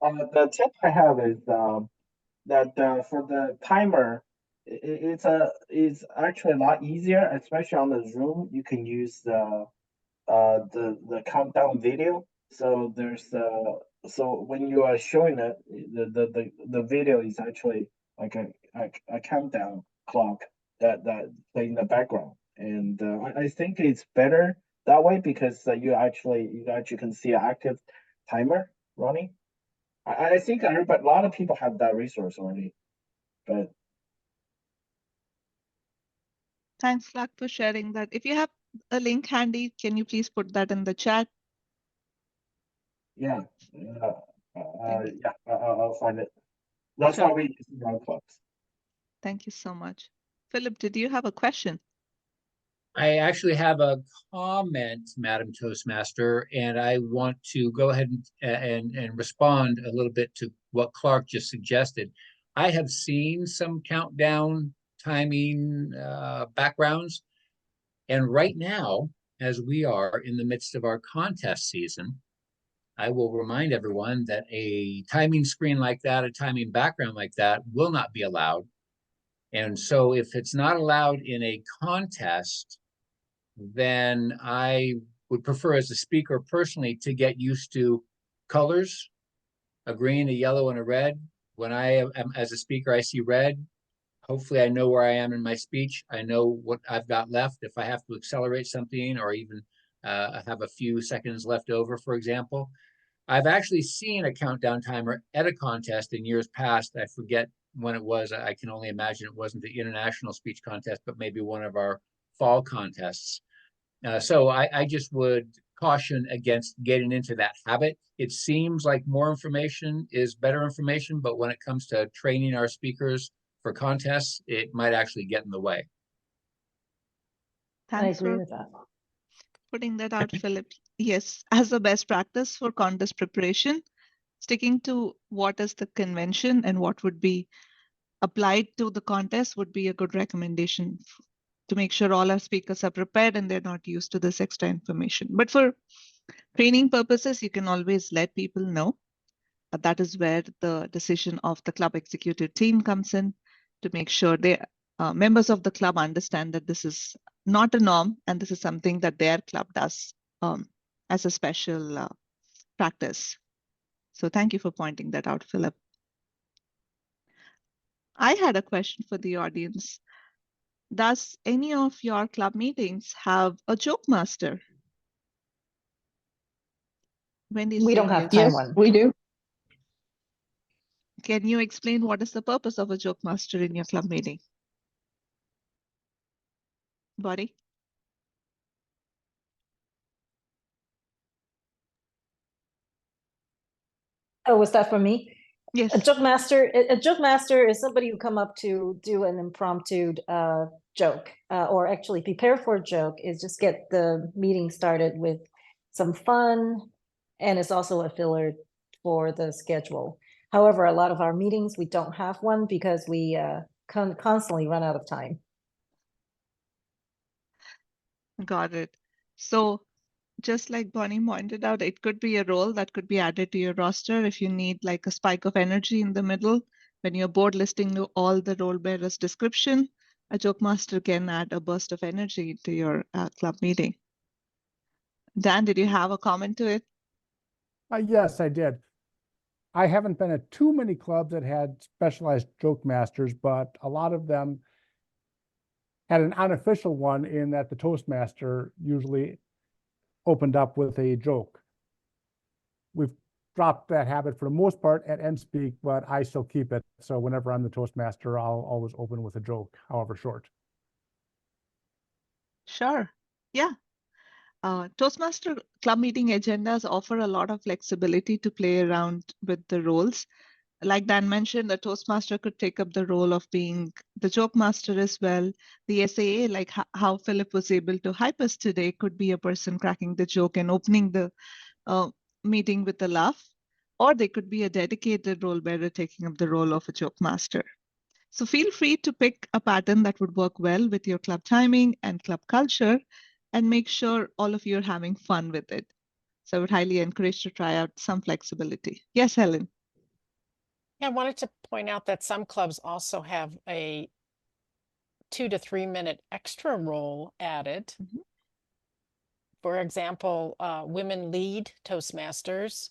The tip I have is that for the timer, it's actually a lot easier, especially on the Zoom. You can use the the countdown video. So there's so when you are showing it, the video is actually like a countdown clock that play in the background, and I think it's better that way because you actually can see an active timer running. I think a lot of people have that resource already, but Thanks, Clark, for sharing that. If you have a link handy, can you please put that in the chat? yeah, yeah, I'll find it. That's Sure. why we use run clubs. Thank you so much. Philip, did you have a question? I actually have a comment, Madam Toastmaster, and I want to go ahead and respond a little bit to what Clark just suggested. I have seen some countdown timing backgrounds, and right now, as we are in the midst of our contest season, I will remind everyone that a timing screen like that, a timing background like that will not be allowed. And so if it's not allowed in a contest, then I would prefer as a speaker personally to get used to colors, a green, a yellow, and a red. When I am as a speaker, I see red. Hopefully I know where I am in my speech. I know what I've got left. If I have to accelerate something or even have a few seconds left over, for example. I've actually seen a countdown timer at a contest in years past. I forget when it was. I can only imagine it wasn't the international speech contest, but maybe one of our fall contests. So I just would caution against getting into that habit. It seems like more information is better information, but when it comes to training our speakers for contests, it might actually get in the way. Thanks I agree for with that. putting that out, Philip. Yes, as a best practice for contest preparation, sticking to what is the convention and what would be applied to the contest would be a good recommendation to make sure all our speakers are prepared and they're not used to this extra information. But for training purposes, you can always let people know. That is where the decision of the club executive team comes in to make sure they members of the club understand that this is not a norm and this is something that their club does as a special practice. So thank you for pointing that out, Philip. I had a question for the audience. Does any of your club meetings have a joke master? Wendy's We don't saying have yes. time Yes, one. we do. Can you explain what is the purpose of a joke master in your club meeting? Body? Oh, was that for me? Yes. A joke master is somebody who come up to do an impromptu joke, or actually prepare for a joke, is just get the meeting started with some fun, and it's also a filler for the schedule. However, a lot of our meetings, we don't have one because we constantly run out of time. Got it. So just like Bonnie pointed out, it could be a role that could be added to your roster if you need like a spike of energy in the middle. When you're board listing all the role bearers' description, a joke master can add a burst of energy to your club meeting. Dan, did you have a comment to it? Yes, I did. I haven't been at too many clubs that had specialized joke masters, but a lot of them had an unofficial one in that the Toastmaster usually opened up with a joke. We've dropped that habit for the most part at NSpeak, but I still keep it. So whenever I'm the Toastmaster, I'll always open with a joke, however short. Sure. Yeah. Toastmaster club meeting agendas offer a lot of flexibility to play around with the roles. Like Dan mentioned, the Toastmaster could take up the role of being the joke master as well. The SAA, like how Philip was able to hype us today, could be a person cracking the joke and opening the meeting with a laugh. Or they could be a dedicated role bearer taking up the role of a joke master. So feel free to pick a pattern that would work well with your club timing and club culture and make sure all of you are having fun with it. So I would highly encourage to try out some flexibility. Yes, Helen. Yeah, I wanted to point out that some clubs also have a 2 to 3 minute extra role added For example, women lead Toastmasters.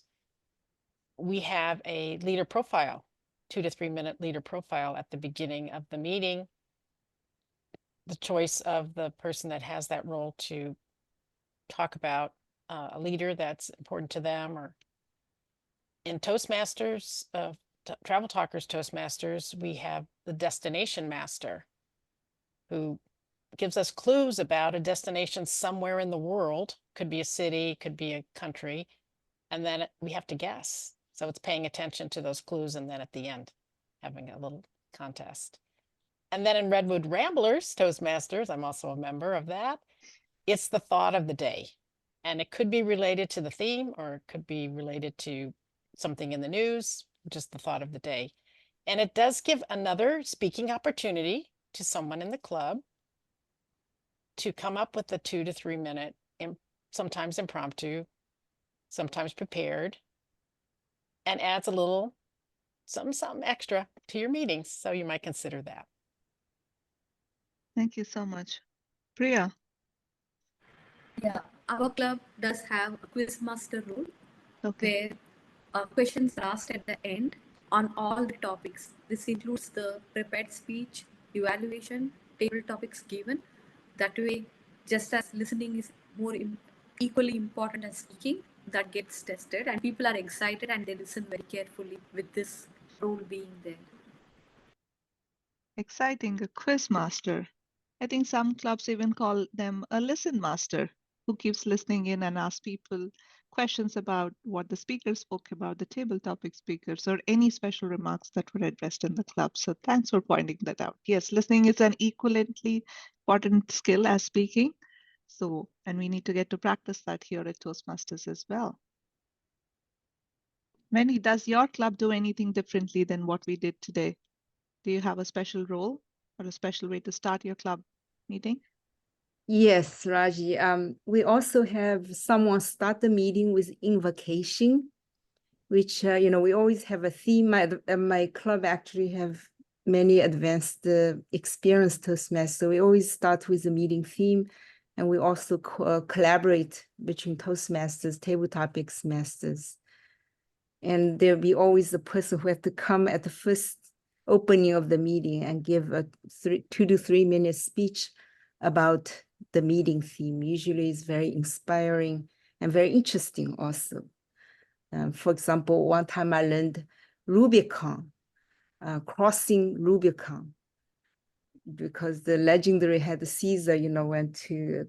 We have a leader profile, 2 to 3 minute leader profile at the beginning of the meeting. The choice of the person that has that role to talk about a leader that's important to them. Or in Toastmasters, Travel Talkers Toastmasters, we have the destination master who gives us clues about a destination somewhere in the world. Could be a city, could be a country, and then we have to guess. So it's paying attention to those clues, and then at the end, having a little contest. And then in Redwood Ramblers Toastmasters, I'm also a member of that. It's the thought of the day. And it could be related to the theme, or it could be related to something in the news, just the thought of the day. And it does give another speaking opportunity to someone in the club to come up with a 2 to 3 minute, sometimes impromptu, sometimes prepared, and adds a little something extra to your meetings. So you might consider that. Thank you so much. Priya. Yeah, our club does have a quiz master role Okay. where questions are asked at the end on all the topics. This includes the prepared speech, evaluation, table topics given. That way, just as listening is more equally important as speaking, that gets tested, and people are excited and they listen very carefully with this role being there. Exciting, a quiz master. I think some clubs even call them a listen master who keeps listening in and asks people questions about what the speaker spoke about, the table topic speakers, or any special remarks that were addressed in the club. So thanks for pointing that out. Yes, listening is an equivalently important skill as speaking. So, and we need to get to practice that here at Toastmasters as well. Wendy, does your club do anything differently than what we did today? Do you have a special role or a special way to start your club meeting? Yes, Raji. We also have someone start the meeting with invocation, which, we always have a theme. My club actually have many advanced experienced Toastmasters. So we always start with the meeting theme, and we also collaborate between Toastmasters, table topics masters. And there'll be always the person who has to come at the first opening of the meeting and give a 2 to 3 minute speech about the meeting theme. Usually it's very inspiring and very interesting also. For example, one time I learned Rubicon, crossing Rubicon, because the legendary had Caesar, went to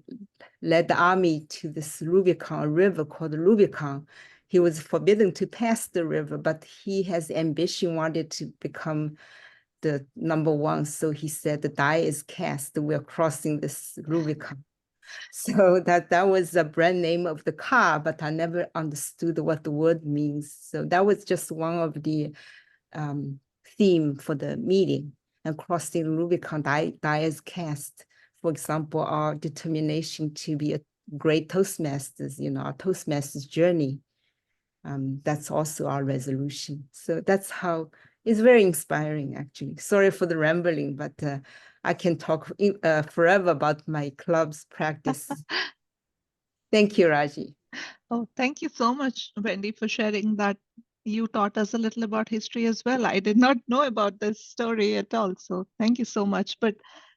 lead the army to this Rubicon, a river called Rubicon. He was forbidden to pass the river, but he has ambition, wanted to become the #1. So he said, the die is cast, we're crossing this Rubicon. So that was the brand name of the car, but I never understood what the word means. So that was just one of the theme for the meeting. And crossing Rubicon, die is cast. For example, our determination to be a great Toastmasters, our Toastmasters journey. That's also our resolution. So that's how it's very inspiring, actually. Sorry for the rambling, but I can talk forever about my club's practice. Thank you, Raji. Oh, thank you so much, Wendy, for sharing that. You taught us a little about history as well. I did not know about this story at all. So thank you so much. But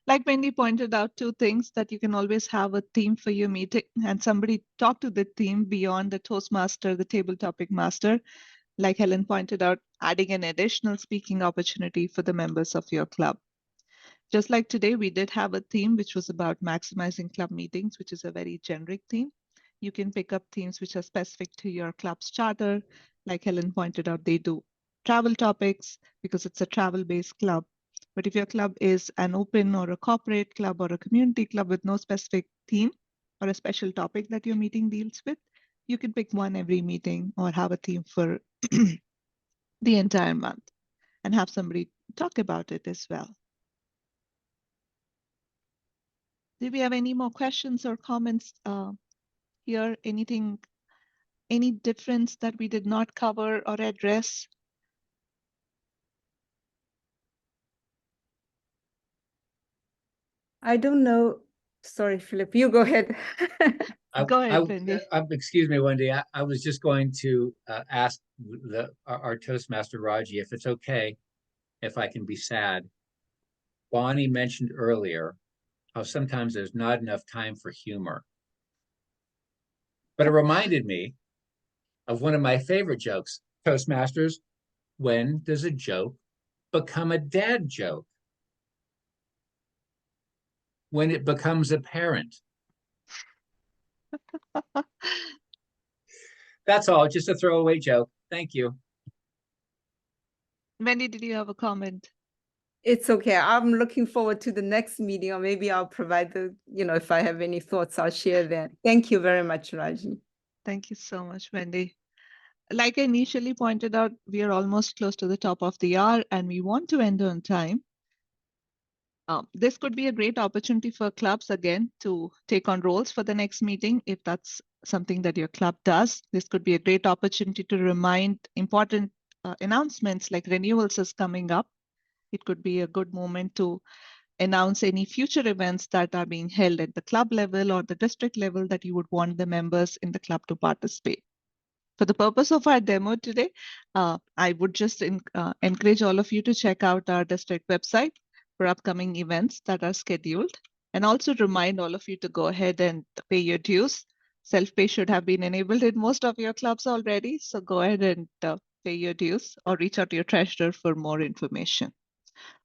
like Wendy pointed out, 2 things that you can always have a theme for your meeting and somebody talk to the theme beyond the Toastmaster, the table topic master. Like Helen pointed out, adding an additional speaking opportunity for the members of your club. Just like today, we did have a theme which was about maximizing club meetings, which is a very generic theme. You can pick up themes which are specific to your club's charter. Like Helen pointed out, they do travel topics because it's a travel-based club. But if your club is an open or a corporate club or a community club with no specific theme or a special topic that your meeting deals with, you can pick one every meeting or have a theme for the entire month and have somebody talk about it as well. Do we have any more questions or comments here? Anything, any difference that we did not cover or address? I don't know. sorry, Philip, you go ahead. Go ahead, Wendy. Excuse me, Wendy. I was just going to ask our Toastmaster Raji if it's okay if I can be sad. Bonnie mentioned earlier how sometimes there's not enough time for humor. But it reminded me of one of my favorite jokes. Toastmasters, when does a joke become a dad joke? When it becomes apparent. That's all, just a throwaway joke. Thank you. Wendy, did you have a comment? It's okay. I'm looking forward to the next meeting, or maybe I'll provide the, if I have any thoughts, I'll share that. Thank you very much, Raji. Thank you so much, Wendy. Like I initially pointed out, we are almost close to the top of the hour and we want to end on time. This could be a great opportunity for clubs again to take on roles for the next meeting. If that's something that your club does, this could be a great opportunity to remind important announcements like renewals is coming up. It could be a good moment to announce any future events that are being held at the club level or the district level that you would want the members in the club to participate. For the purpose of our demo today, I would just encourage all of you to check out our district website for upcoming events that are scheduled, and also remind all of you to go ahead and pay your dues. Self-pay should have been enabled in most of your clubs already, so go ahead and pay your dues or reach out to your treasurer for more information.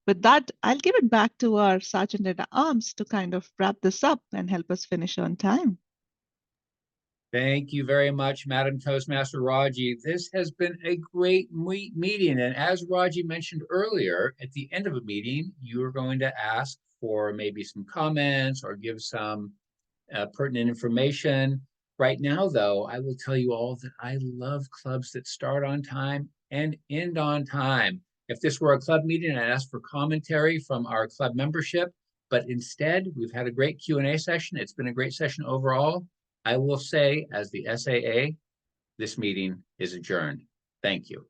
With that, I'll give it back to our Sergeant at Arms to kind of wrap this up and help us finish on time. Thank you very much, Madam Toastmaster Raji. This has been a great meeting. And as Raji mentioned earlier, at the end of a meeting, you are going to ask for maybe some comments or give some pertinent information. Right now, though, I will tell you all that I love clubs that start on time and end on time. If this were a club meeting, I'd ask for commentary from our club membership, but instead, we've had a great Q&A session. It's been a great session overall. I will say, as the SAA, this meeting is adjourned. Thank you.